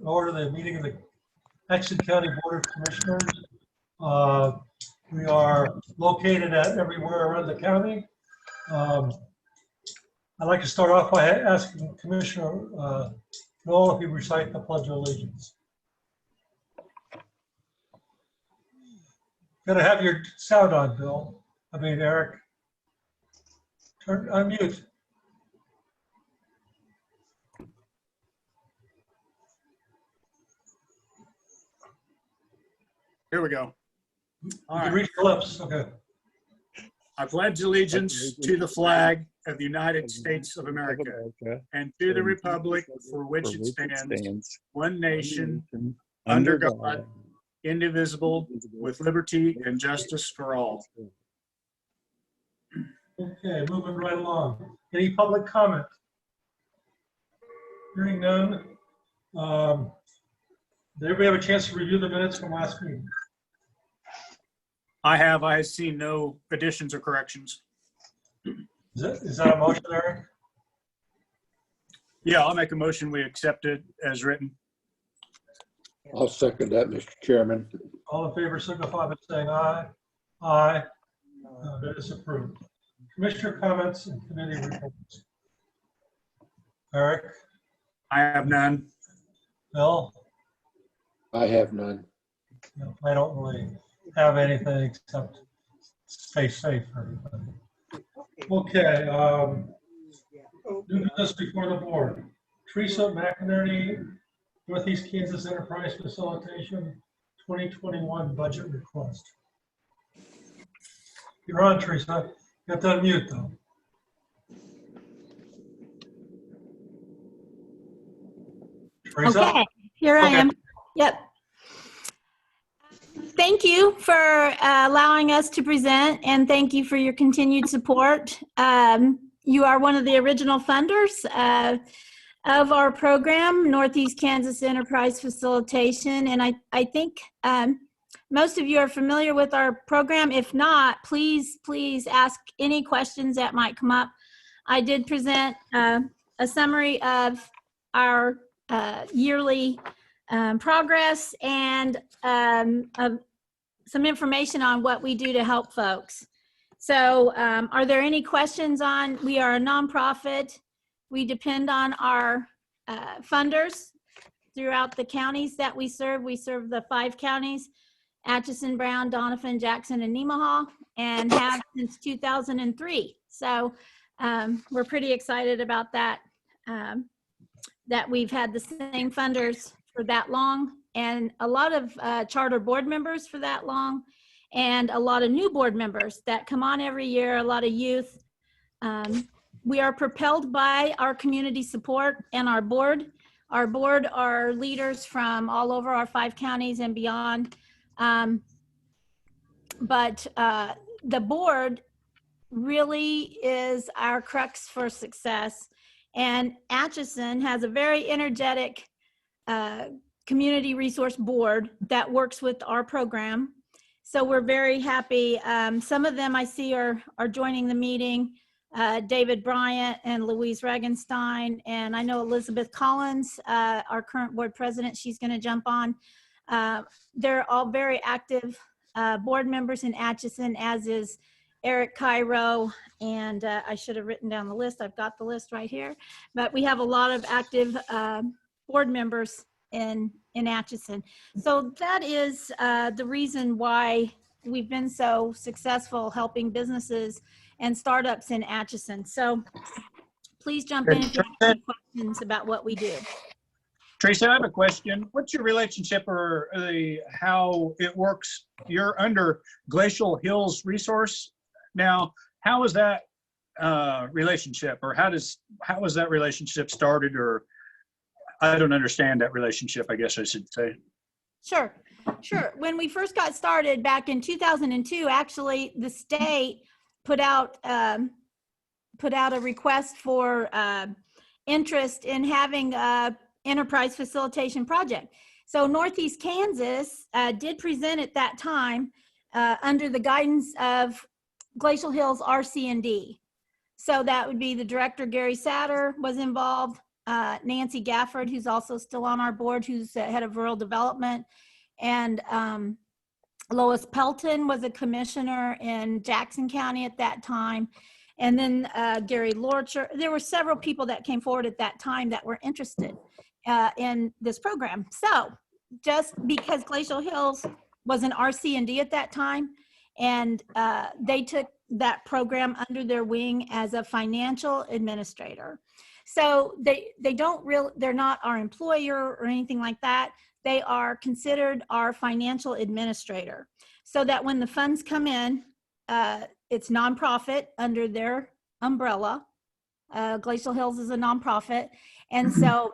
order the meeting of the Atchison County Board of Commissioners. We are located everywhere around the county. I'd like to start off by asking Commissioner Noel if he recite the Pledge of Allegiance. Gotta have your sound on, Bill. Eric. Unmute. Here we go. All right. Reach Phillips. Okay. I pledge allegiance to the flag of the United States of America and to the republic for which it stands, one nation, under God, indivisible, with liberty and justice for all. Okay, moving right along. Any public comment? Hearing none. Did everybody have a chance to review the minutes from last meeting? I have seen no additions or corrections. Is that a motion, Eric? Yeah, I'll make a motion. We accept it as written. I'll second that, Mr. Chairman. All in favor signify by saying aye. Aye. That is approved. Commissioner comments and committee reports. Eric? I have none. Bill? I have none. No, I don't really have anything except stay safe for everybody. Okay, new business before the board. Teresa McInerney, Northeast Kansas Enterprise Facilitation 2021 budget request. You're on, Teresa. You have to unmute though. Teresa? Okay, here I am. Yep. Thank you for allowing us to present, and thank you for your continued support. You are one of the original funders of our program, Northeast Kansas Enterprise Facilitation, and I think most of you are familiar with our program. If not, please ask any questions that might come up. I did present a summary of our yearly progress and some information on what we do to help folks. So are there any questions on, we are a nonprofit. We depend on our funders throughout the counties that we serve. We serve the 5 counties, Atchison, Brown, Donovan, Jackson, and Nemaha, and have since 2003. So we're pretty excited about that, that we've had the same funders for that long, and a lot of charter board members for that long, and a lot of new board members that come on every year, a lot of youth. We are propelled by our community support and our board. Our board are leaders from all over our 5 counties and beyond. But the board really is our crux for success. And Atchison has a very energetic community resource board that works with our program. So we're very happy. Some of them I see are joining the meeting. David Bryant and Louise Regenstein, and I know Elizabeth Collins, our current board president, she's going to jump on. They're all very active board members in Atchison, as is Eric Cairo, and I should have written down the list. I've got the list right here, but we have a lot of active board members in Atchison. So that is the reason why we've been so successful helping businesses and startups in Atchison. So please jump in if you have any questions about what we do. Teresa, I have a question. What's your relationship or how it works? You're under Glacial Hills Resource now. How is that relationship, or how was that relationship started? Or I don't understand that relationship, I guess I should say. Sure. When we first got started back in 2002, actually the state put out a request for interest in having a enterprise facilitation project. So Northeast Kansas did present at that time under the guidance of Glacial Hills RC&D. So that would be the director, Gary Satter, was involved. Nancy Gafford, who's also still on our board, who's head of rural development. And Lois Pelton was a commissioner in Jackson County at that time. And then Gary Lorcher. There were several people that came forward at that time that were interested in this program. So just because Glacial Hills was an RC&D at that time, and they took that program under their wing as a financial administrator. So they're not our employer or anything like that. They are considered our financial administrator, so that when the funds come in, it's nonprofit under their umbrella. Glacial Hills is a nonprofit. And so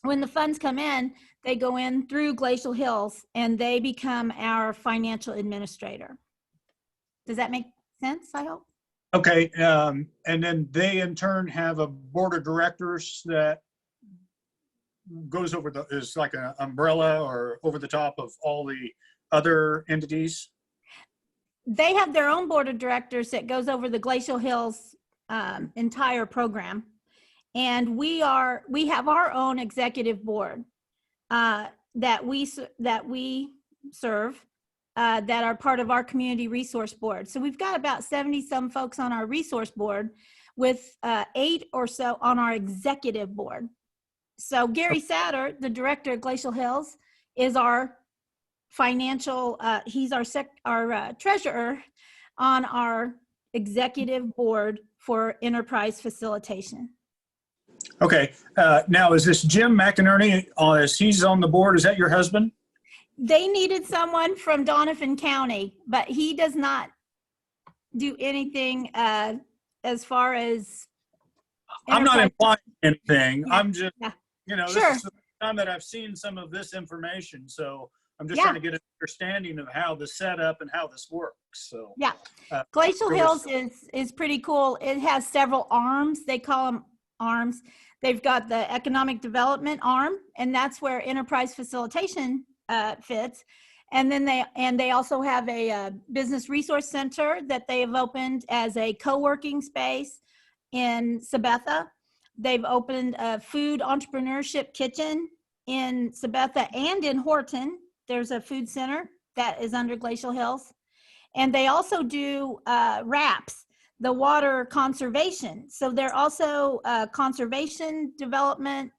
when the funds come in, they go in through Glacial Hills and they become our financial administrator. Does that make sense, I hope? Okay, and then they in turn have a board of directors that goes over is like an umbrella or over the top of all the other entities? They have their own board of directors that goes over the Glacial Hills entire program. And we have our own executive board that we serve that are part of our community resource board. So we've got about 70 some folks on our resource board with 8 or so on our executive board. So Gary Satter, the director of Glacial Hills, is our financial, he's our treasurer on our executive board for enterprise facilitation. Okay, now is this Jim McInerney, he's on the board, is that your husband? They needed someone from Donovan County, but he does not do anything as far as I'm not implying anything. Yeah. I'm just, Yeah. This is the time that I've seen some of this information. So I'm just trying to get an understanding of how the setup and how this works. So yeah, Glacial Hills is pretty cool. It has several arms. They call them arms. They've got the economic development arm, and that's where enterprise facilitation fits. And then they also have a business resource center that they have opened as a co-working space in Sabetha. They've opened a food entrepreneurship kitchen in Sabetha and in Horton. There's a food center that is under Glacial Hills. And they also do RAPS, the water conservation. So they're also conservation development.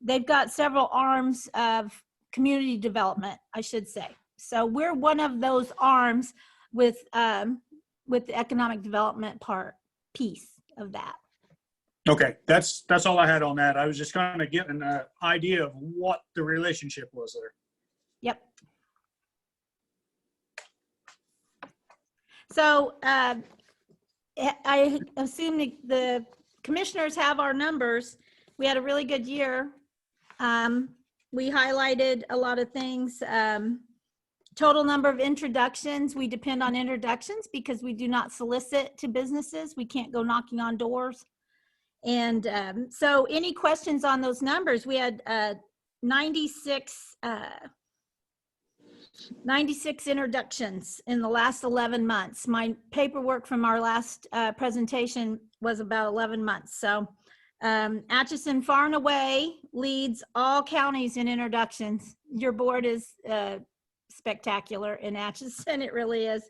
They've got several arms of community development, I should say. So we're one of those arms with the economic development piece of that. okay, that's all I had on that. I was just kind of getting an idea of what the relationship was there. Yep. So I assume the commissioners have our numbers. We had a really good year. We highlighted a lot of things. Total number of introductions. We depend on introductions because we do not solicit to businesses. We can't go knocking on doors. And so any questions on those numbers? We had 96 introductions in the last 11 months. My paperwork from our last presentation was about 11 months. So Atchison far and away leads all counties in introductions. Your board is spectacular in Atchison. It really is.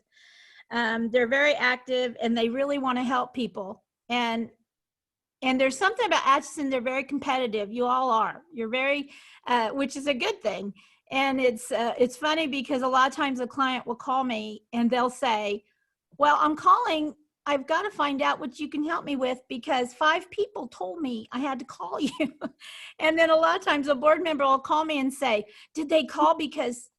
They're very active and they really want to help people. And there's something about Atchison, they're very competitive. You all are. You're very, which is a good thing. And it's funny because a lot of times a client will call me and they'll say, well, I'm calling, I've got to find out what you can help me with because 5 people told me I had to call you. And then a lot of times a board member will call me and say, did they call because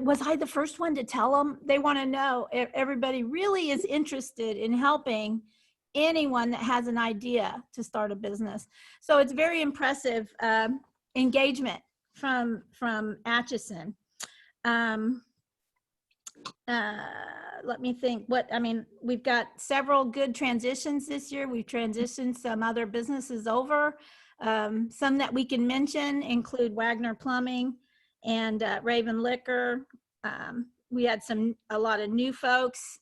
was I the first one to tell them? They want to know. Everybody really is interested in helping anyone that has an idea to start a business. So it's very impressive engagement from Atchison. Let me think we've got several good transitions this year. We've transitioned some other businesses over. Some that we can mention include Wagner Plumbing and Raven Liquor. We had a lot of new folks.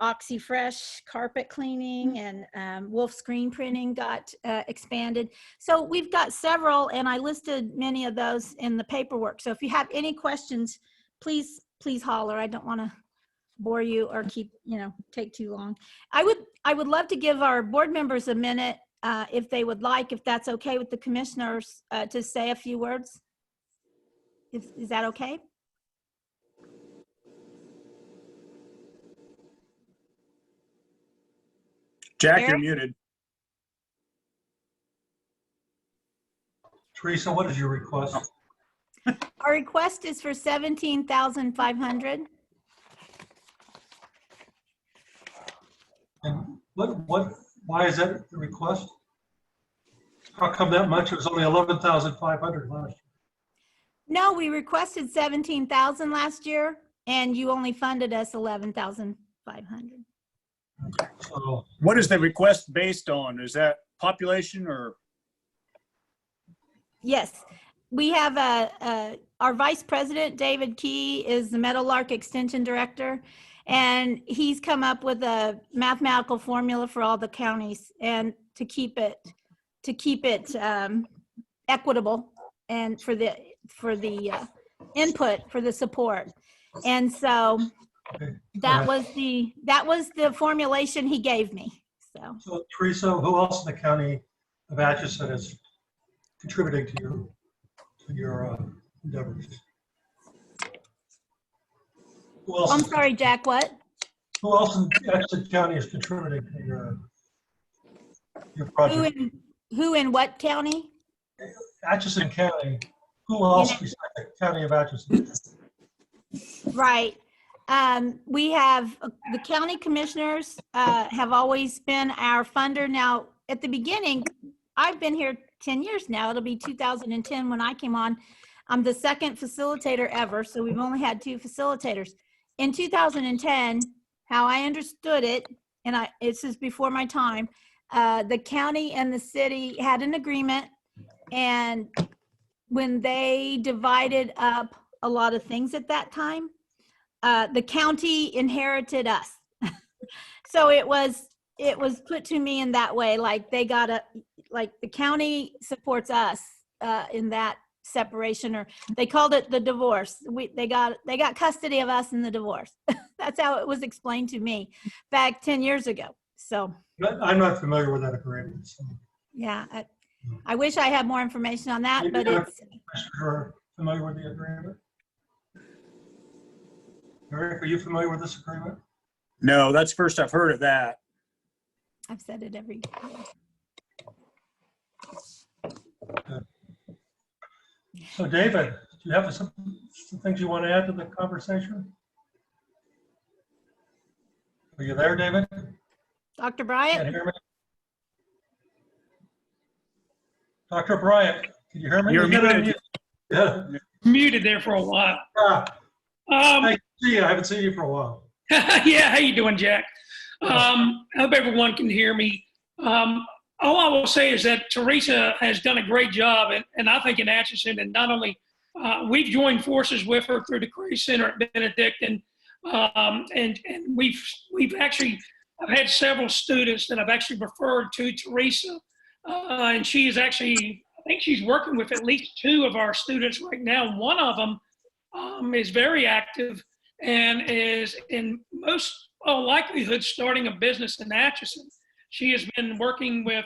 OxyFresh carpet cleaning, and Wolf screen printing got expanded. So we've got several, and I listed many of those in the paperwork. So if you have any questions, please holler. I don't want to bore you or take too long. I would love to give our board members a minute, if they would like, if that's okay with the commissioners, to say a few words. Is that okay? Jack, Eric? you're muted. Teresa, what is your request? Our request is for 17,500. And why is that the request? How come that much? It was only 11,500 last year. No, we requested 17,000 last year, and you only funded us 11,500. So, What is the request based on? Is that population or? Yes, we have our vice president, David Key, is the Meadowlark Extension Director, and he's come up with a mathematical formula for all the counties and to keep it equitable and for the input for the support. And so that was the formulation he gave me. So Teresa, who else in the county of Atchison is contributing to your endeavors? Who else? I'm sorry, Jack, what? Who else in Atchison County is contributing to your project? Who in what county? Atchison County. Who else besides the county of Atchison? Right. We have the county commissioners have always been our funder. Now, at the beginning, I've been here 10 years now. It'll be 2010 when I came on. I'm the second facilitator ever, so we've only had 2 facilitators. In 2010, how I understood it, and this is before my time, the county and the city had an agreement, and when they divided up a lot of things at that time, the county inherited us. So it was put to me in that way, like the county supports us in that separation, or they called it the divorce. They got custody of us in the divorce. That's how it was explained to me back 10 years ago. So I'm not familiar with that agreement. So. Yeah, I wish I had more information on that, but it's. You're familiar with the agreement? Eric, are you familiar with this agreement? No, that's first I've heard of that. I've said it every year. So David, do you have some things you want to add to the conversation? Are you there, David? Dr. Can't Bryant? hear me? Dr. Bryant, can you hear me? You're muted. Yeah. Muted there for a while. I see you. I haven't seen you for a while. Yeah, how you doing, Jack? I hope everyone can hear me. All I will say is that Teresa has done a great job, and I think in Atchison, and not only we've joined forces with her through the Career Center at Benedictine, and we've actually, I've had several students that I've actually referred to Teresa, and she is actually, I think she's working with at least 2 of our students right now. One of them is very active and is in most likelihood starting a business in Atchison. She has been working with,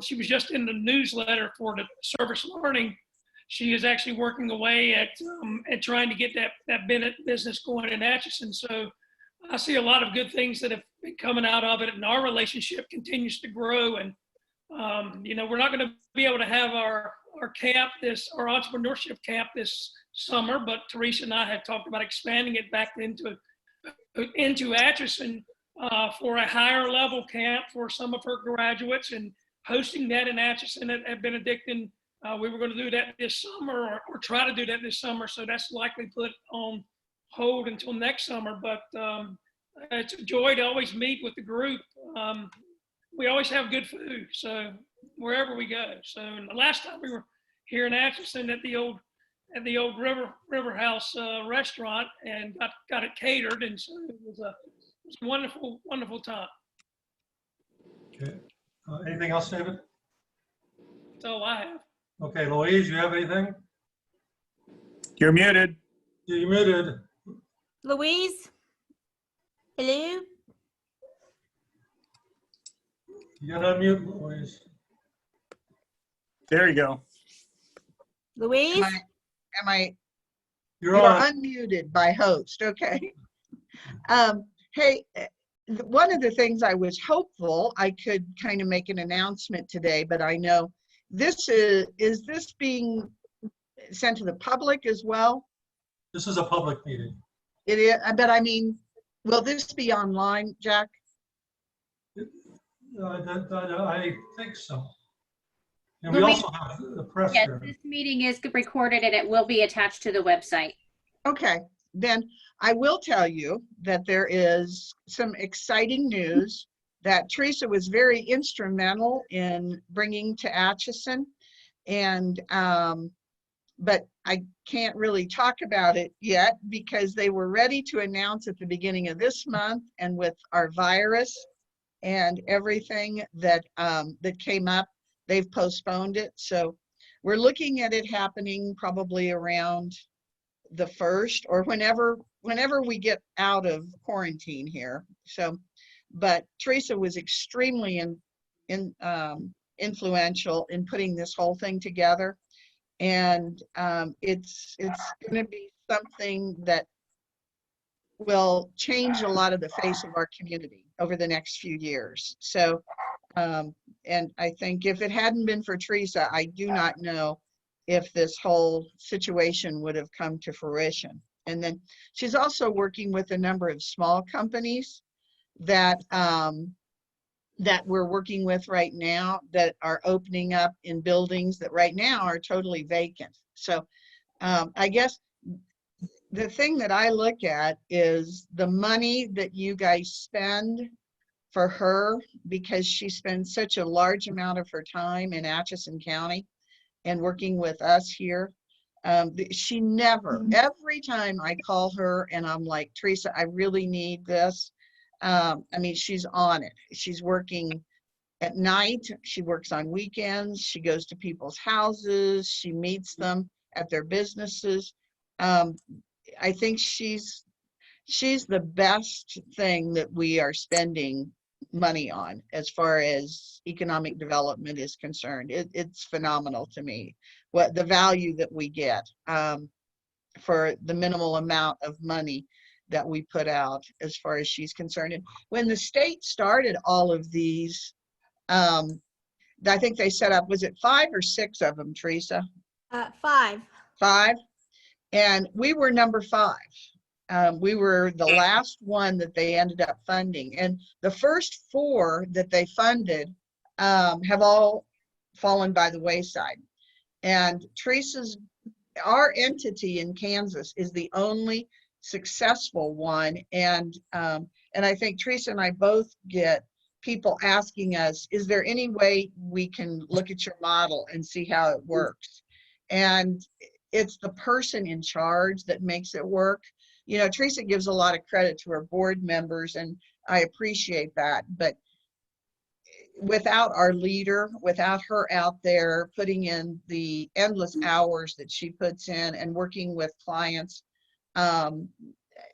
she was just in the newsletter for the service learning. She is actually working away at trying to get that business going in Atchison. So I see a lot of good things that have been coming out of it, and our relationship continues to grow. And we're not going to be able to have our camp, our entrepreneurship camp this summer, but Teresa and I have talked about expanding it back into Atchison for a higher level camp for some of her graduates, and hosting that in Atchison at Benedictine. We were going to do that this summer, or try to do that this summer. So that's likely put on hold until next summer, but it's a joy to always meet with the group. We always have good food, so wherever we go. So the last time we were here in Atchison at the old River House restaurant, and got it catered, and so it It's a wonderful, wonderful time. Okay. Anything else, David? That's all I have. Okay, Louise, you have anything? You're muted. You're muted. Louise? Hello? You gotta unmute, Louise. There you go. Louise? Am I, You're you're on. unmuted by host, okay. Hey, one of the things I was hopeful I could kind of make an announcement today, but I know this is this being sent to the public as well? This is a public meeting. It is, but I mean, will this be online, Jack? I think so. And we Louise- also have the press Yes, here. this meeting is recorded and it will be attached to the website. Okay, then I will tell you that there is some exciting news that Teresa was very instrumental in bringing to Atchison. And, but I can't really talk about it yet because they were ready to announce at the beginning of this month, and with our virus and everything that, that came up, they've postponed it. So we're looking at it happening probably around the 1st or whenever we get out of quarantine here. So, but Teresa was extremely influential in putting this whole thing together. And it's going to be something that will change a lot of the face of our community over the next few years. So, and I think if it hadn't been for Teresa, I do not know if this whole situation would have come to fruition. And then she's also working with a number of small companies that that we're working with right now that are opening up in buildings that right now are totally vacant. So I guess the thing that I look at is the money that you guys spend for her, because she spends such a large amount of her time in Atchison County and working with us here. She never, every time I call her and I'm like, Teresa, I really need this. I mean, she's on it. She's working at night. She works on weekends. She goes to people's houses. She meets them at their businesses. I think she's the best thing that we are spending money on as far as economic development is concerned. It's phenomenal to me what the value that we get for the minimal amount of money that we put out as far as she's concerned. And when the state started all of these, I think they set up, was it 5 or 6 of them, Teresa? 5. 5? And we were number 5. We were the last one that they ended up funding. And the first 4 that they funded have all fallen by the wayside. And our entity in Kansas is the only successful one. And I think Teresa and I both get people asking us, is there any way we can look at your model and see how it works? And it's the person in charge that makes it work. You know, Teresa gives a lot of credit to her board members, and I appreciate that. But without our leader, without her out there putting in the endless hours that she puts in and working with clients,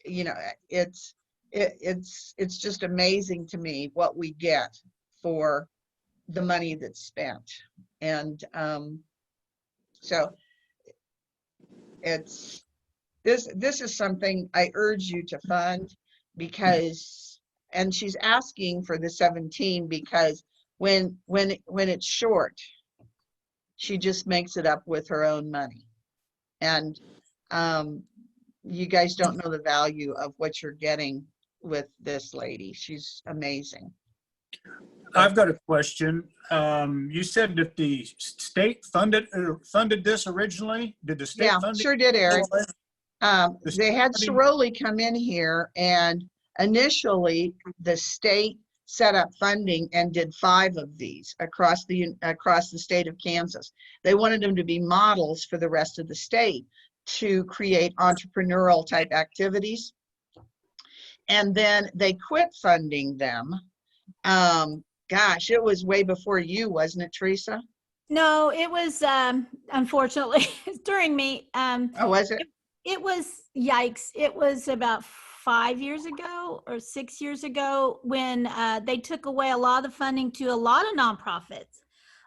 you know, it's just amazing to me what we get for the money that's spent. And so it's this is something I urge you to fund, because, and she's asking for the 17 because when it's short, she just makes it up with her own money. And you guys don't know the value of what you're getting with this lady. She's amazing. I've got a question. You said that the state funded this originally. Did the state Yeah, fund it? sure did, Eric. They had Ciroli come in here, and initially the state set up funding and did 5 of these across the state of Kansas. They wanted them to be models for the rest of the state to create entrepreneurial type activities. and then they quit funding them. Gosh, it was way before you, wasn't it, Teresa? No, it was, unfortunately, during me. Oh, was it? It was, yikes. It was about 5 years ago or 6 years ago when they took away a lot of the funding to a lot of nonprofits.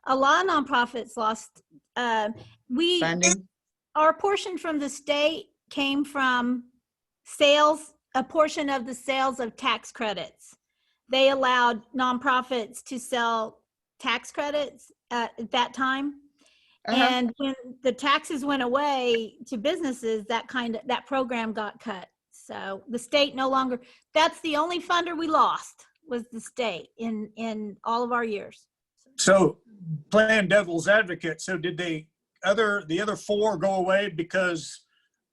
A lot of nonprofits lost. Funding? Our portion from the state came from sales, a portion of the sales of tax credits. They allowed nonprofits to sell tax credits at that time. And when the taxes went away to businesses, that program got cut. So the state no longer, that's the only funder we lost, was the state in all of our years. So playing devil's advocate, so did the other four go away because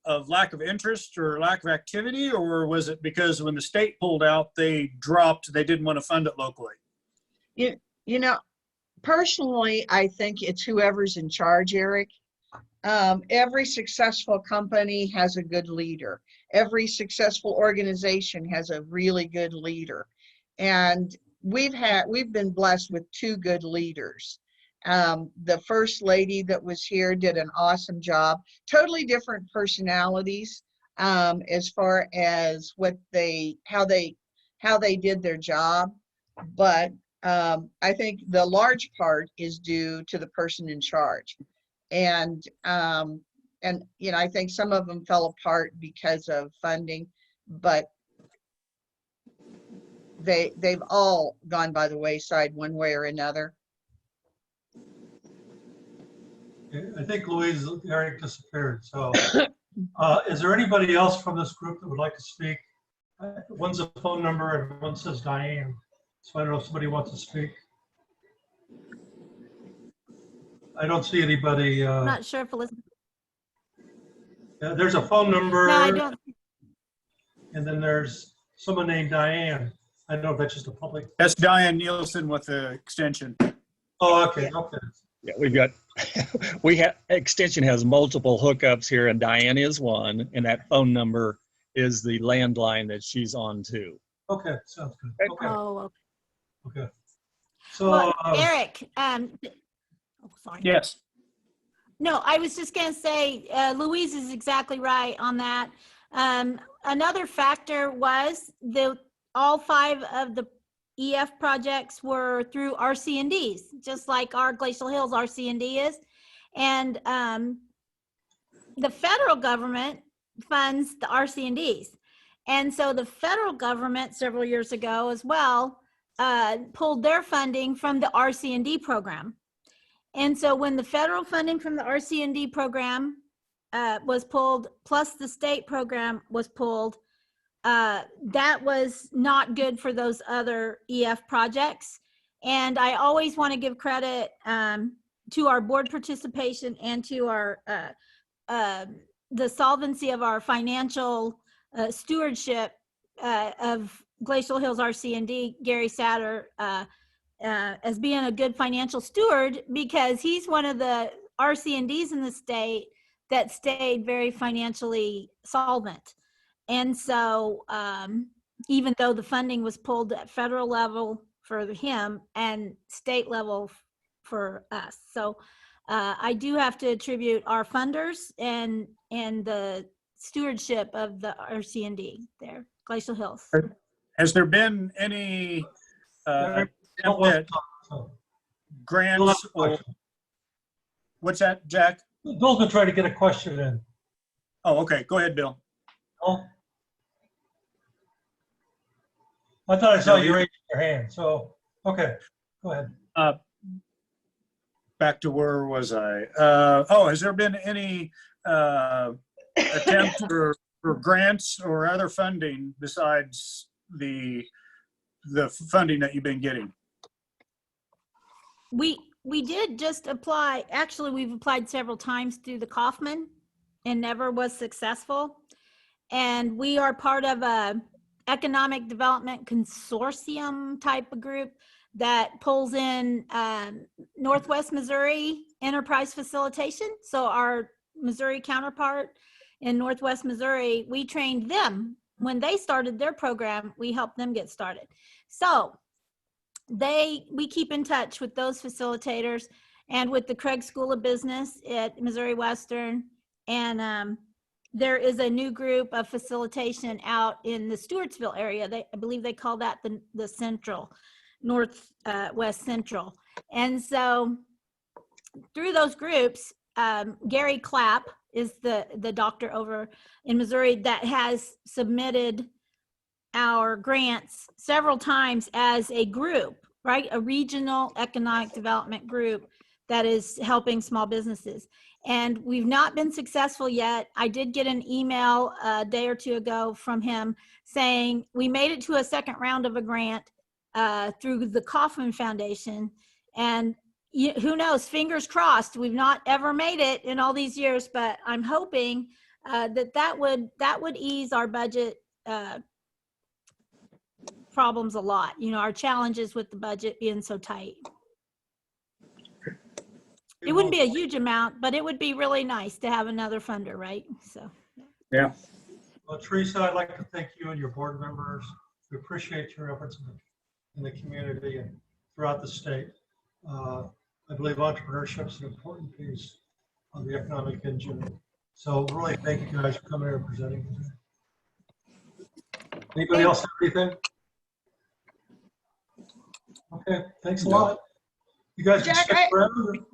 of lack of interest or lack of activity, or was it because when the state pulled out, they didn't want to fund it locally? You know, personally, I think it's whoever's in charge, Eric. Every successful company has a good leader. Every successful organization has a really good leader. And we've been blessed with two good leaders. The first lady that was here did an awesome job. Totally different personalities as far as how they did their job. But I think the large part is due to the person in charge. And you know, I think some of them fell apart because of funding, but they've all gone by the wayside one way or another. I think Eric disappeared. So is there anybody else from this group that would like to speak? One's a phone number and one says Diane. So I don't know if somebody wants to speak. I don't see anybody. I'm not sure if Elizabeth. There's a phone number. No, I don't. And then there's someone named Diane. I don't know if that's just a public. That's Diane Nielsen with the extension. Oh, okay, okay. Yeah, extension has multiple hookups here, and Diane is one, and that phone number is the landline that she's on too. Okay, sounds good. Okay. Oh, Okay. So well, Eric, oh, sorry. Yes. No, I was just going to say, Louise is exactly right on that. Another factor was all 5 of the EF projects were through RC&Ds, just like our Glacial Hills RC&D is. And the federal government funds the RC&Ds. And so the federal government several years ago as well pulled their funding from the RC&D program. And so when the federal funding from the RC&D program was pulled, plus the state program was pulled, that was not good for those other EF projects. And I always want to give credit to our board participation and to our the solvency of our financial stewardship of Glacial Hills RC&D, Gary Satter, as being a good financial steward, because he's one of the RC&Ds in the state that stayed very financially solvent. And so even though the funding was pulled at federal level for him and state level for us. So I do have to attribute our funders and the stewardship of the RC&D there, Glacial Hills. Has there been any grants or what's that, Jack? Bill's been trying to get a question in. Oh, okay. Go ahead, Bill. Oh. I thought I saw you raise your hand. So, okay, go ahead. Back to where was I? Has there been any attempt for grants or other funding besides the funding that you've been getting? We did just apply. Actually, we've applied several times through the Kaufman and never was successful. And we are part of a economic development consortium type of group that pulls in Northwest Missouri Enterprise Facilitation. So our Missouri counterpart in Northwest Missouri, we trained them when they started their program, we helped them get started. So we keep in touch with those facilitators and with the Craig School of Business at Missouri Western. And there is a new group of facilitation out in the Stewartsville area. I believe they call that the Central, Northwest Central. And so through those groups, Gary Clapp is the doctor over in Missouri that has submitted our grants several times as a group, right? A regional economic development group that is helping small businesses. And we've not been successful yet. I did get an email a day or two ago from him saying we made it to a second round of a grant through the Kauffman Foundation. And who knows, fingers crossed, we've not ever made it in all these years, but I'm hoping that would ease our budget problems a lot. You know, our challenges with the budget being so tight. It wouldn't be a huge amount, but it would be really nice to have another funder, right? So. Yeah. Well, Teresa, I'd like to thank you and your board members. We appreciate your efforts in the community and throughout the state. I believe entrepreneurship is an important piece of the economic engine. So really thank you guys for coming here and presenting today. Anybody else have anything? Okay, thanks a lot. You guys can stick around.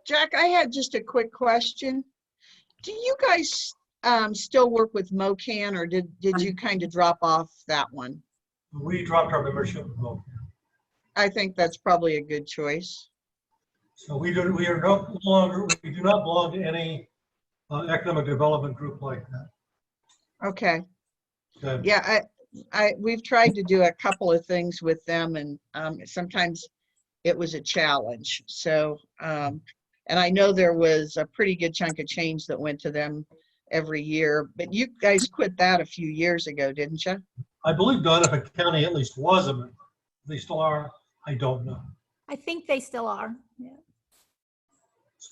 Jack, I had just a quick question. Do you guys still work with MoCan, or did you kind of drop off that one? We dropped our membership with MoCan. I think that's probably a good choice. So we do not belong to any economic development group like that. Okay. Okay. Yeah, we've tried to do a couple of things with them, and sometimes it was a challenge. So, and I know there was a pretty good chunk of change that went to them every year, but you guys quit that a few years ago, didn't you? I believe Donovan County at least was a member. They still are. I don't know. I think they still are. Yeah.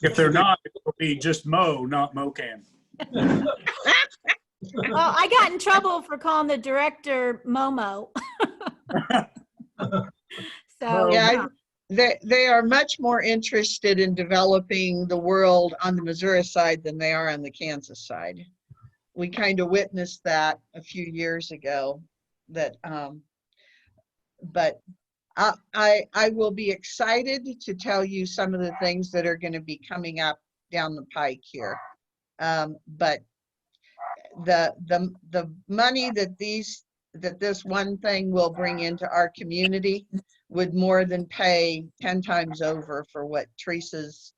If they're not, it will be just Mo, not MoCan. Well, I got in trouble for calling the director Momo. So yeah, they are much more interested in developing the world on the Missouri side than they are on the Kansas side. We kind of witnessed that a few years ago. That, but I will be excited to tell you some of the things that are going to be coming up down the pike here. But the money that this one thing will bring into our community would more than pay 10 times over for what Teresa's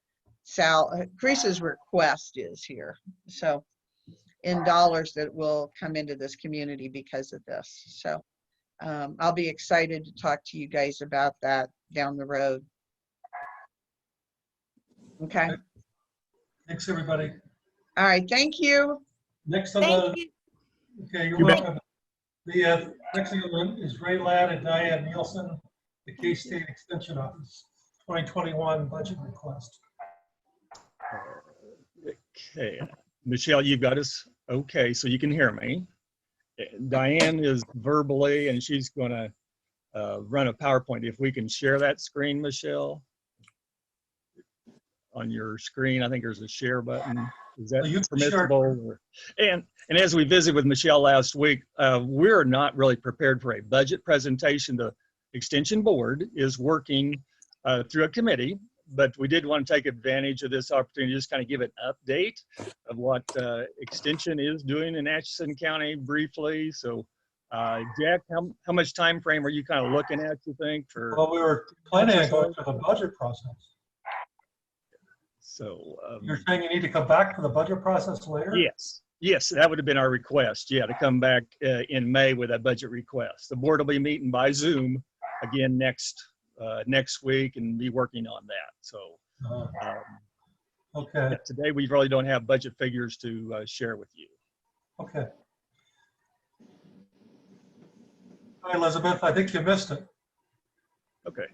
request is here. So in dollars that will come into this community because of this. So I'll be excited to talk to you guys about that down the road. Okay. Thanks, everybody. All right. Thank you. Next on thank you. Okay, you're welcome. The next one is Ray Ladd and Diane Nielsen, the K.S.A. Extension Office, 2021 budget request. Okay, Michelle, you've got us okay, so you can hear me. Diane is verbally, and she's going to run a PowerPoint. If we can share that screen, Michelle, on your screen, I think there's a share button. Is that permissible? And as we visited with Michelle last week, we're not really prepared for a budget presentation. The Extension Board is working through a committee, but we did want to take advantage of this opportunity to just kind of give an update of what Extension is doing in Atchison County briefly. So, Jack, how much time frame are you kind of looking at, you think? For well, we were planning on going through the budget process. So you're saying you need to come back to the budget process later? Yes, that would have been our request. Yeah, to come back in May with a budget request. The board will be meeting by Zoom again next week and be working on that. So okay. Today we really don't have budget figures to share with you. Okay. Hi, Elizabeth. I think you missed it. Okay.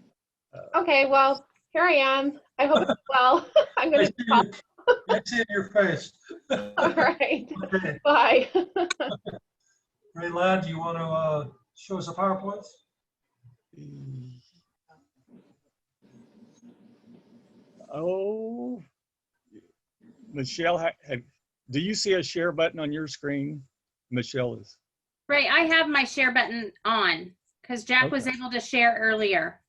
Okay, well, here I am. I hope it's well. I'm going to talk. I see it in your face. All right. Okay. Bye. Ray Ladd, do you want to show us the PowerPoints? Oh, Michelle, do you see a share button on your screen? Michelle is. Right, I have my share button on because Jack was able to share earlier.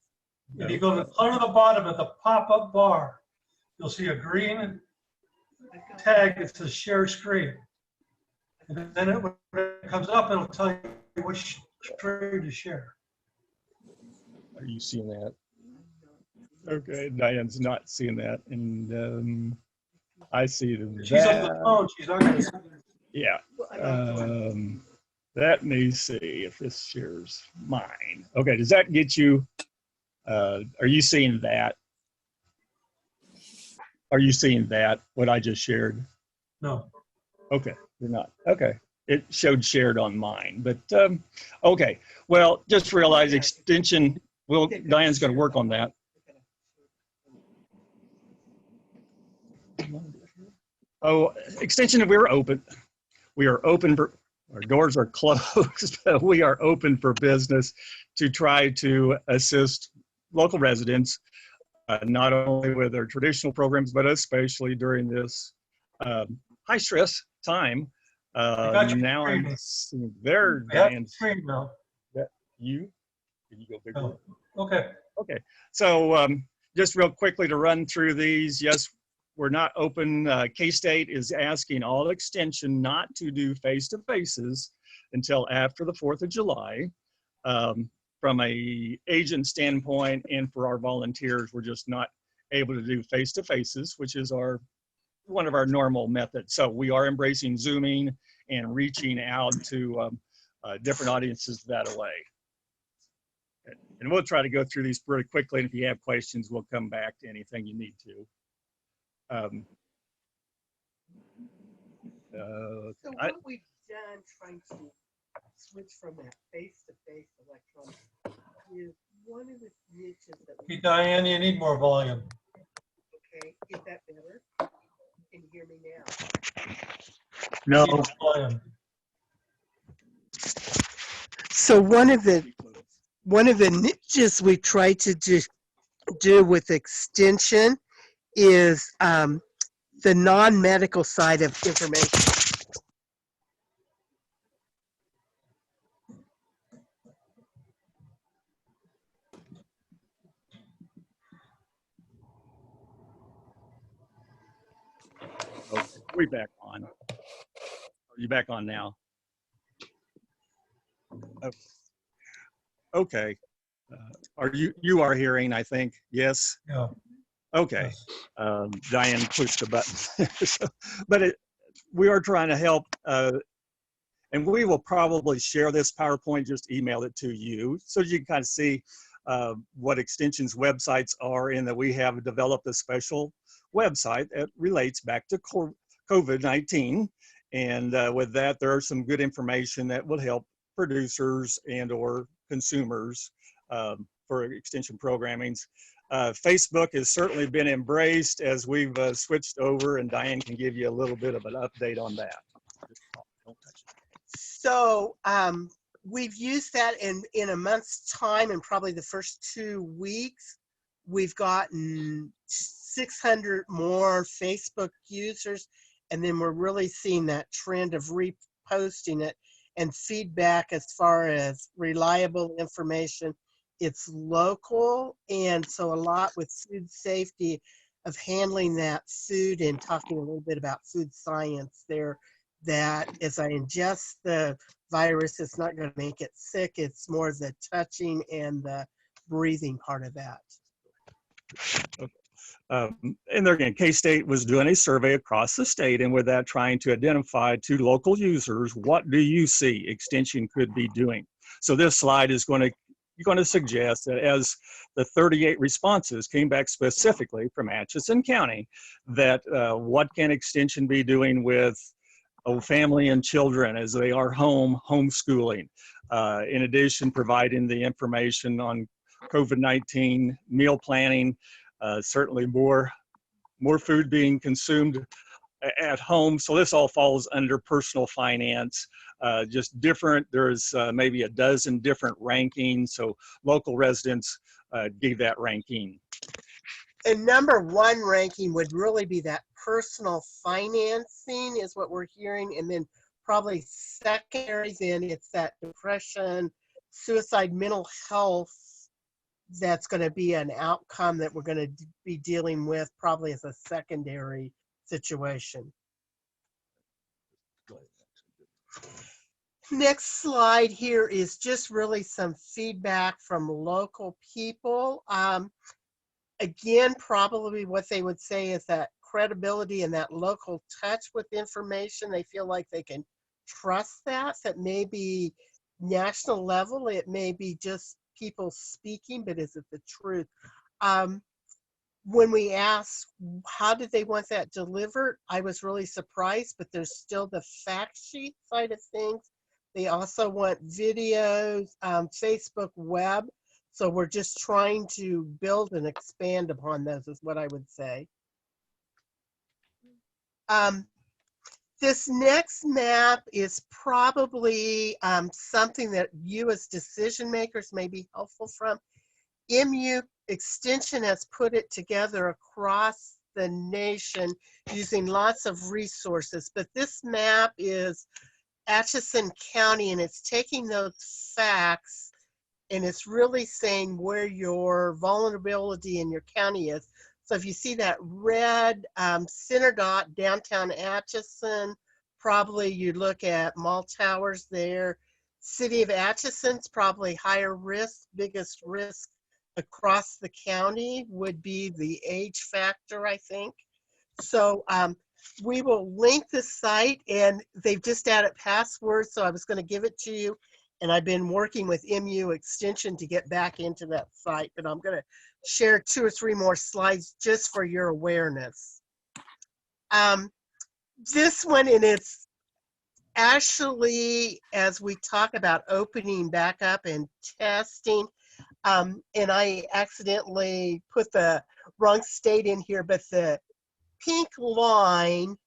If you go to the bottom of the pop-up bar, you'll see a green tag that says share screen. And then when it comes up, it'll tell you which screen to share. Are you seeing that? Okay, Diane's not seeing that. And I see that. She's on the phone. She's not going to see it. Yeah. Let me see if this shares mine. Okay, does that get you? Are you seeing that? Are you seeing that, what I just shared? No. Okay, you're not. Okay, it showed shared on mine, but okay. Well, just realize extension, Diane's going to work on that. Oh, extension, we're open. We are open for, our doors are closed, but we are open for business to try to assist local residents, not only with their traditional programs, but especially during this high stress time. Now I'm seeing their Diane's. Can you go bigger? Oh, okay. Okay. So just real quickly to run through these. Yes, we're not open. K-State is asking all extension not to do face-to-faces until after the 4th of July. From a agent standpoint and for our volunteers, we're just not able to do face-to-faces, which is one of our normal methods. So we are embracing Zooming and reaching out to different audiences that way. And we'll try to go through these pretty quickly. And if you have questions, we'll come back to anything you need to. So what we've done trying to switch from that face-to-face electronic is one of the niches that we. Hey, Diane, you need more volume. Okay, is that better? Can you hear me now? No. Volume. So one of the niches we try to do with extension is the non-medical side of information. Okay, we back on. Are you back on now? Okay. Are you are hearing, I think? Yes? Yeah. Okay. Yes. Diane pushed the button. So, but we are trying to help, and we will probably share this PowerPoint, just email it to you so you can kind of see what extensions websites are, and that we have developed a special website that relates back to COVID-19. And with that, there are some good information that will help producers and or consumers for extension programmings. Facebook has certainly been embraced as we've switched over, and Diane can give you a little bit of an update on that. Don't touch it. So we've used that in a month's time, and probably the first 2 weeks, we've gotten 600 more Facebook users, and then we're really seeing that trend of reposting it and feedback as far as reliable information. It's local, and so a lot with food safety of handling that food and talking a little bit about food science there, that as I ingest the virus, it's not going to make it sick. It's more the touching and the breathing part of that. Okay. And there again, K-State was doing a survey across the state, and with that trying to identify to local users, what do you see extension could be doing? So this slide is going to suggest that as the 38 responses came back specifically from Atchison County, that what can extension be doing with family and children as they are homeschooling. In addition, providing the information on COVID-19 meal planning, certainly more food being consumed at home. So this all falls under personal finance, just different. There's maybe a dozen different rankings. So local residents gave that ranking. And number one ranking would really be that personal financing is what we're hearing. And then probably secondary, then it's that depression, suicide, mental health. That's going to be an outcome that we're going to be dealing with probably as a secondary situation. Next slide here is just really some feedback from local people. Again, probably what they would say is that credibility and that local touch with information, they feel like they can trust that. That may be national level, it may be just people speaking, but is it the truth? When we asked how did they want that delivered, I was really surprised, but there's still the fact sheet side of things. They also want videos, Facebook, web. So we're just trying to build and expand upon those is what I would say. This next map is probably something that you as decision makers may be helpful from. MU Extension has put it together across the nation using lots of resources, but this map is Atchison County and it's taking those facts and it's really saying where your vulnerability in your county is. So if you see that red center dot, downtown Atchison, probably you look at mall towers there. City of Atchison's probably higher risk, biggest risk across the county would be the age factor, I think. So we will link the site and they've just added passwords, so I was going to give it to you. And I've been working with MU Extension to get back into that site, but I'm going to share 2 or 3 more slides just for your awareness. This one, and it's actually, as we talk about opening back up and testing, and I accidentally put the wrong state in here, but the pink line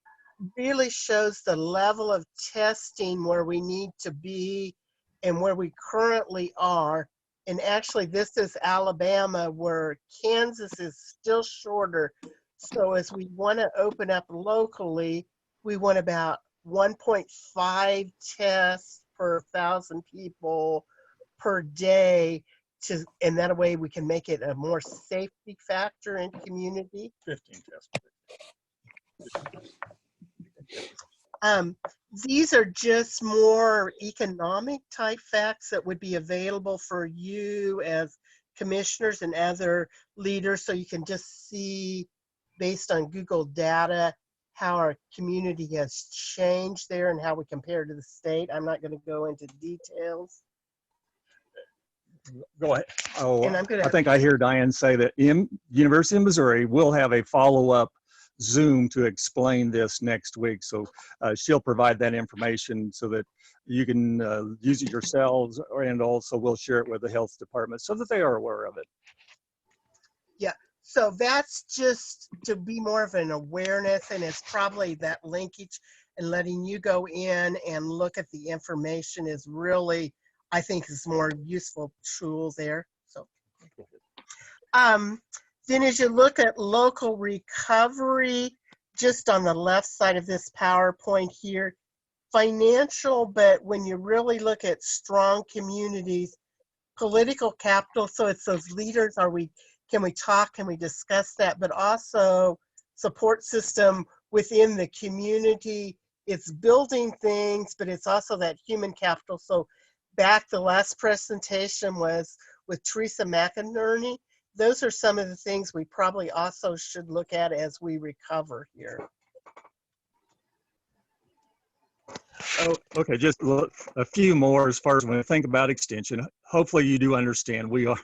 really shows the level of testing where we need to be and where we currently are. And actually this is Alabama, where Kansas is still shorter. So as we want to open up locally, we want about 1.5 tests per 1,000 people per day, and that way we can make it a more safety factor in community. 15 tests. These are just more economic type facts that would be available for you as commissioners and other leaders, so you can just see based on Google data how our community has changed there and how we compare to the state. I'm not going to go into details. Go ahead. Oh, And I'm gonna, I think I hear Diane say that University of Missouri will have a follow-up Zoom to explain this next week. So she'll provide that information so that you can use it yourselves, and also we'll share it with the health department so that they are aware of it. yeah, so that's just to be more of an awareness, and it's probably that linkage and letting you go in and look at the information is really, I think, is more useful tool there. So then as you look at local recovery, just on the left side of this PowerPoint here, financial, but when you really look at strong communities, political capital, so it's those leaders, can we talk, can we discuss that, but also support system within the community. It's building things, but it's also that human capital. So back, the last presentation was with Teresa McInerney. Those are some of the things we probably also should look at as we recover here. Oh, okay, just a few more as far as when I think about extension. Hopefully you do understand we are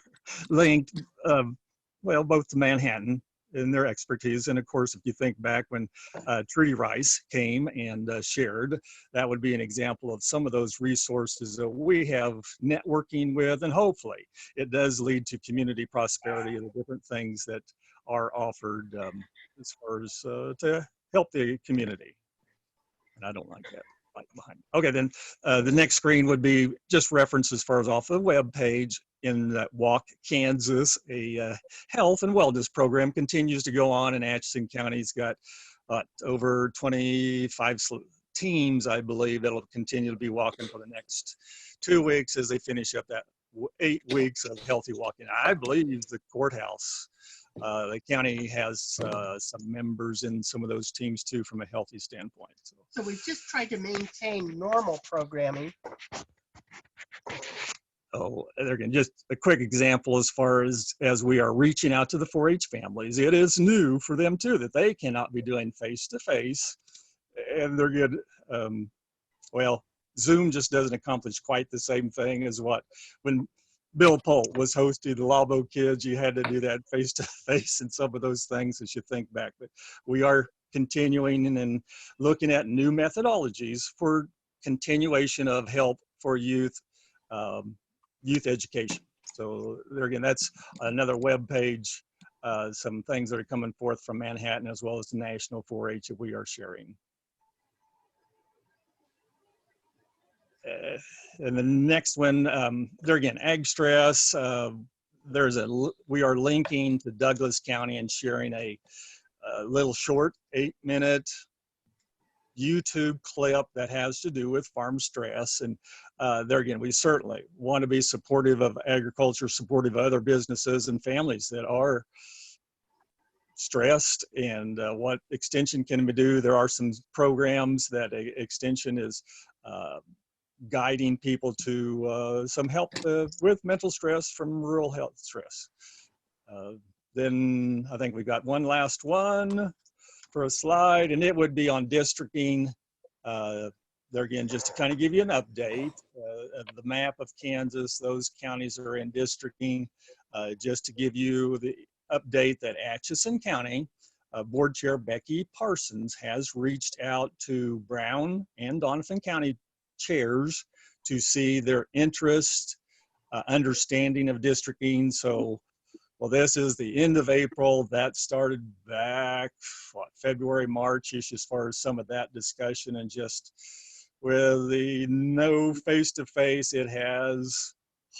linked, well, both to Manhattan and their expertise. And of course, if you think back when Trudy Rice came and shared, that would be an example of some of those resources that we have networking with, and hopefully it does lead to community prosperity and the different things that are offered as far as to help the community. And I don't like that right behind. Okay, then the next screen would be just reference as far as off the web page. In that Walk Kansas, a health and wellness program continues to go on, and Atchison County's got over 25 teams, I believe, that'll continue to be walking for the next 2 weeks as they finish up that 8 weeks of healthy walking. I believe the courthouse, the county has some members in some of those teams too from a healthy standpoint. So we've just tried to maintain normal programming. Oh, there again, just a quick example as far as we are reaching out to the 4-H families. It is new for them too, that they cannot be doing face-to-face, and they're good. Well, Zoom just doesn't accomplish quite the same thing as what when Bill Polk was hosting the Labo Kids, you had to do that face-to-face and some of those things as you think back. But we are continuing and looking at new methodologies for continuation of help for youth education. So there again, that's another web page, some things that are coming forth from Manhattan as well as the National 4-H that we are sharing. And the next one, there again, ag stress. We are linking to Douglas County and sharing a little short 8-minute YouTube clip that has to do with farm stress. And there again, we certainly want to be supportive of agriculture, supportive of other businesses and families that are stressed, and what extension can we do. There are some programs that extension is guiding people to some help with mental stress from rural health stress. Then I think we got one last one for a slide, and it would be on districting. There again, just to kind of give you an update of the map of Kansas, those counties are in districting. Just to give you the update that Atchison County Board Chair Becky Parsons has reached out to Brown and Donovan County chairs to see their interest, understanding of districting. So, well, this is the end of April. That started back, what, February, March-ish as far as some of that discussion, and just with the no face-to-face, it has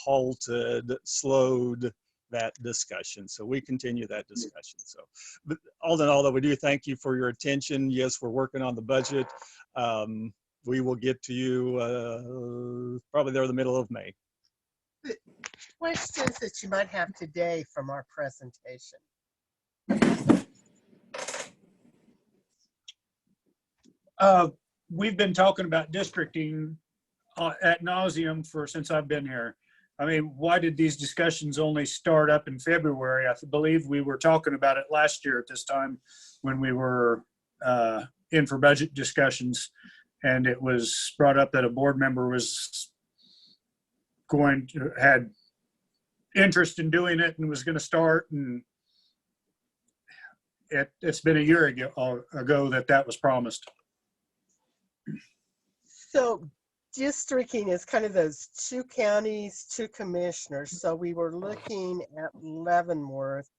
halted, slowed that discussion. So we continue that discussion. So, but all in all, though, we do thank you for your attention. Yes, we're working on the budget. We will get to you probably there in the middle of May. Questions that you might have today from our presentation? We've been talking about districting ad nauseum since I've been here. I mean, why did these discussions only start up in February? I believe we were talking about it last year at this time when we were in for budget discussions, and it was brought up that a board member had interest in doing it and was going to start, and it's been a year ago that was promised. So districting is kind of those 2 counties, 2 commissioners. So we were looking at Leavenworth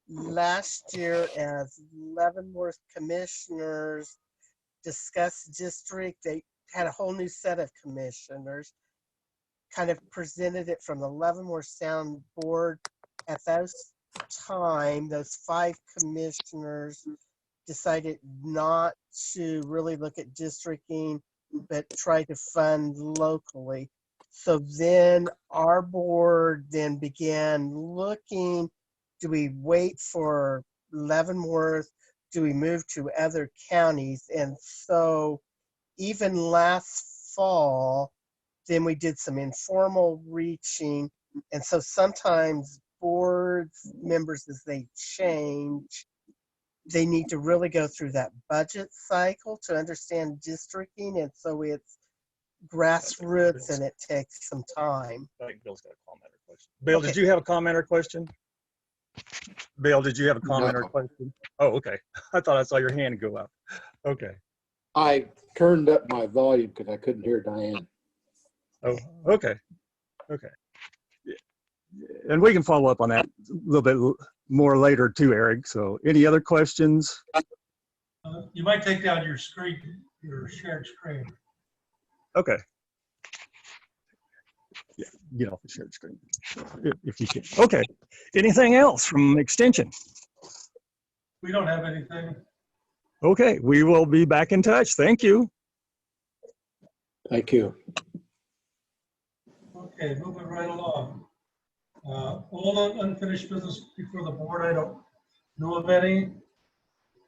last year as Leavenworth commissioners discussed district. They had a whole new set of commissioners, kind of presented it from the Leavenworth Sound Board. At those time, those 5 commissioners decided not to really look at districting, but try to fund locally. So then our board then began looking, do we wait for Leavenworth? Do we move to other counties? And so even last fall, then we did some informal reaching. And so sometimes boards members, as they change, they need to really go through that budget cycle to understand districting. And so it's grassroots and it takes some time. I think Bill's got a comment or question. Bill, okay. Did you have a comment or question? Bill, did you have a comment or question? Oh, okay. I thought I saw your hand go up. Okay. I turned up my volume because I couldn't hear Diane. Oh, okay. Okay. And we can follow up on that a little bit more later too, Eric. So any other questions? You might take down your screen, your shared screen. Okay. Yeah, get off the shared screen if you can. Okay. Anything else from Extension? We don't have anything. Okay, we will be back in touch. Thank you. Thank you. Okay, moving right along. All unfinished business before the board, I don't know of any.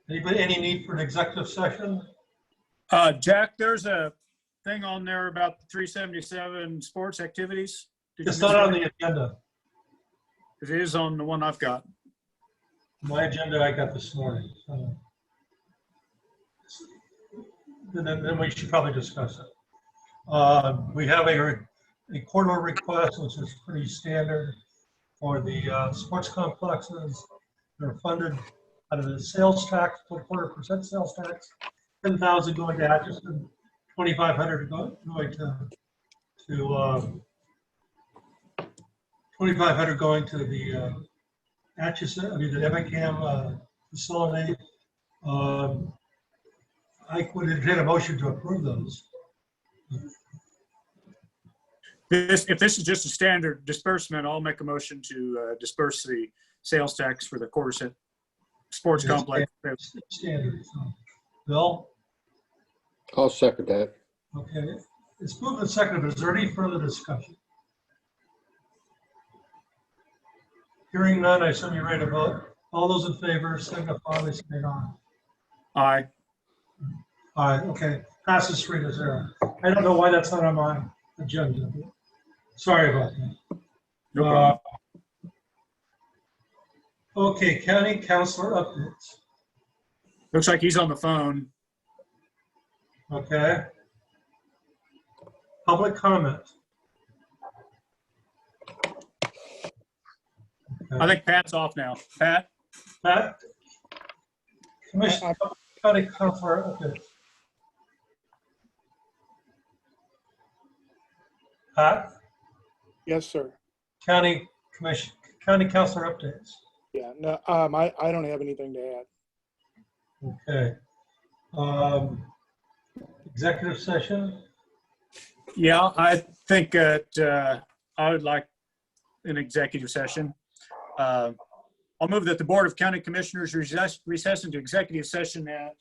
Anybody, any need for an executive session? Jack, there's a thing on there about the 377 sports activities. Did you It's miss not on that? the agenda. It is on the one I've got. My agenda I got this morning. Then we should probably discuss it. We have a quarterly request, which is pretty standard for the sports complexes. They're funded out of the sales tax, 4% sales tax, 10,000 going to Atchison, 2,500 going to 2,500 going to the Atchison, I mean the Evacam facility. I would entertain a motion to approve those. If this is just a standard disbursement, I'll make a motion to disperse the sales tax for the quarter sports Yes, complex. Standard. So, Bill? I'll second that. Okay. It's moved and seconded. Is there any further discussion? Hearing none, I assume you're ready to vote. All those in favor, signify by saying aye. Aye. Aye, okay. Passes 3-0. I don't know why that's not on my agenda. Sorry about that. No problem. Okay, county councilor updates. Looks like he's on the phone. Okay. Public comment. I think Pat's off now. Pat? Pat? Commissioner, county councilor updates. Pat? Yes, sir. County commission, county councilor updates. Yeah, no, I don't have anything to add. Okay. Executive session. Yeah, I think that I would like an executive session. I'll move that the Board of County Commissioners recess into executive session at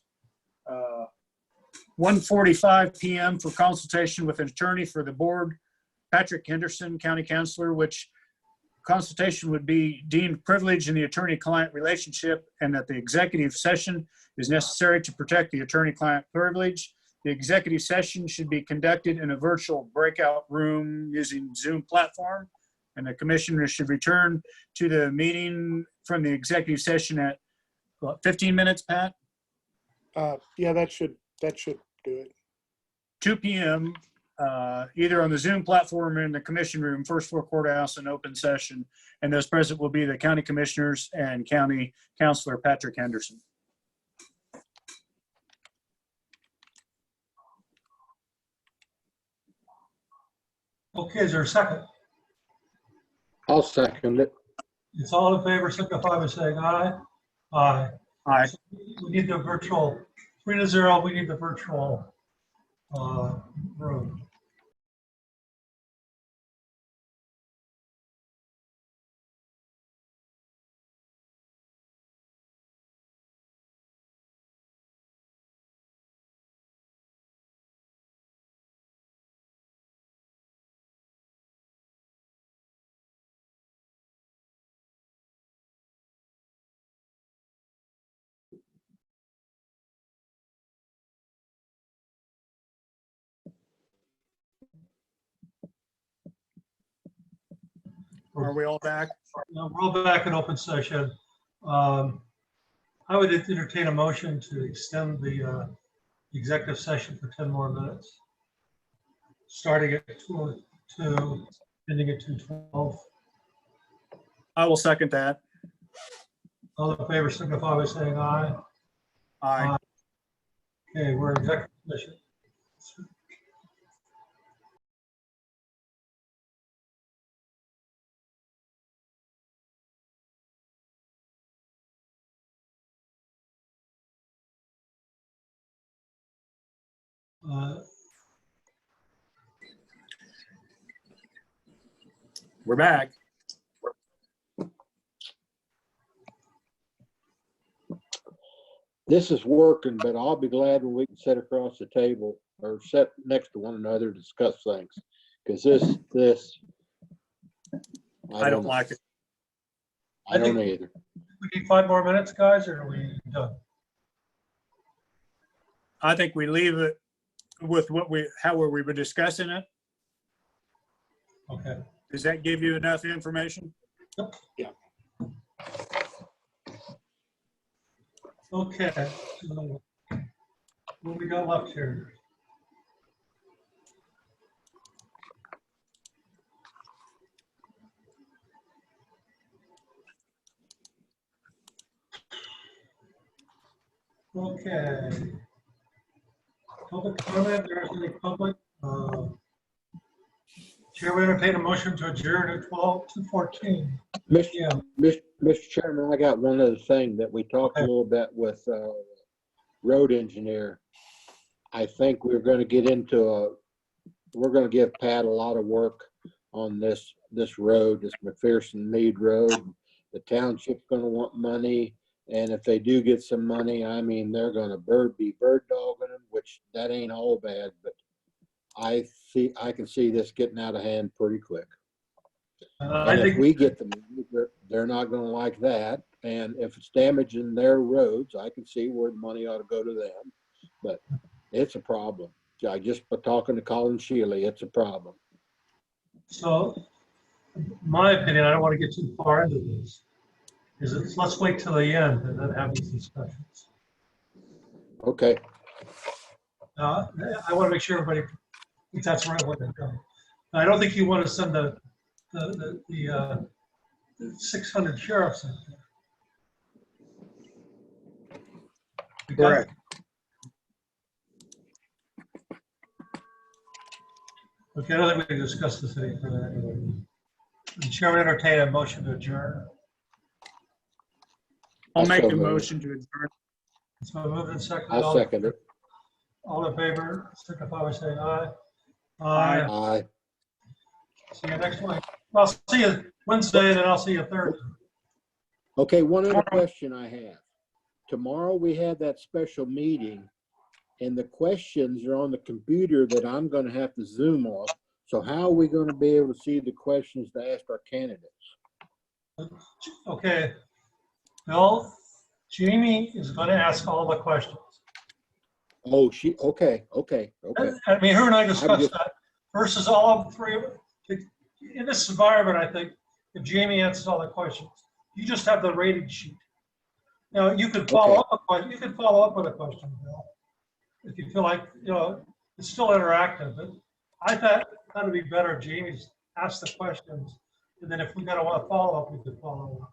1:45 p.m. for consultation with an attorney for the board, Patrick Henderson, County Councilor, which consultation would be deemed privileged in the attorney-client relationship, and that the executive session is necessary to protect the attorney-client privilege. The executive session should be conducted in a virtual breakout room using Zoom platform, and the commissioners should return to the meeting from the executive session at, what, 15 minutes, Pat? Yeah, that should do it. 2 p.m., either on the Zoom platform or in the commission room, first floor courthouse, in open session. And those present will be the county commissioners and county councilor Patrick Henderson. Okay, is there a second? I'll second it. It's all in favor, signify by saying aye. Aye. Aye. We need the virtual, 3-0, we need the virtual room. Are we all back? Now, we're all back in open session. I would entertain a motion to extend the executive session for 10 more minutes, starting at 2:02, ending at 2:12. I will second that. All in favor, signify by saying aye. Aye. Okay, we're in executive session. We're back. This is working, but I'll be glad when we can sit across the table or sit next to one another to discuss things. Because this, I don't like it. I don't either. We need 5 more minutes, guys, or are we done? I think we leave it with how we were discussing it. Okay. Does that give you enough information? Yep. Yeah. Okay. So what we got left here? Okay. Public comment, there isn't any public. Chair will entertain a motion to adjourn at 12:14. Mr. Chairman, I got one other thing that we talked a little bit with road engineer. I think we're going to get into we're going to give Pat a lot of work on this road, this McPherson Mead Road. The township's going to want money. And if they do get some money, I mean, they're going to be bird dogging them, which that ain't all bad, but I can see this getting out of hand pretty quick. And if we get the money, they're not going to like that. And if it's damaging their roads, I can see where the money ought to go to them. But it's a problem. I just talking to Colin Shealy, it's a problem. So, my opinion, I don't want to get too far into this. Let's wait till the end and then have these discussions. Okay. I want to make sure everybody thinks that's the right way to go. I don't think you want to send the 600 sheriffs in there. Correct. Okay, I don't think we can discuss this any further anyway. The chair will entertain a motion to adjourn. I'll make a motion to adjourn. It's been moved and seconded. I'll second it. All in favor, signify by saying aye. Aye. See you next week. I'll see you Wednesday, and then I'll see you Thursday. Okay, one other question I have. Tomorrow we have that special meeting, and the questions are on the computer that I'm going to have to Zoom off. So how are we going to be able to see the questions to ask our candidates? Okay. Bill, Jamie is going to ask all the questions. Oh, okay. I mean, her and I discussed that versus all three of them. In this environment, I think if Jamie answers all the questions, you just have the rating sheet. Now, you could follow up with a question, Bill, if you feel like, it's still interactive. But I thought that would be better if Jamie's asked the questions, and then if we got to follow up, we could follow up.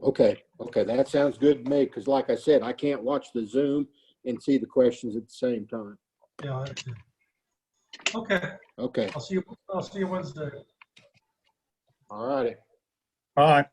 Okay, that sounds good to me, because like I said, I can't watch the Zoom and see the questions at the same time. Yeah. Okay. Okay. I'll see you Wednesday. All righty. Bye.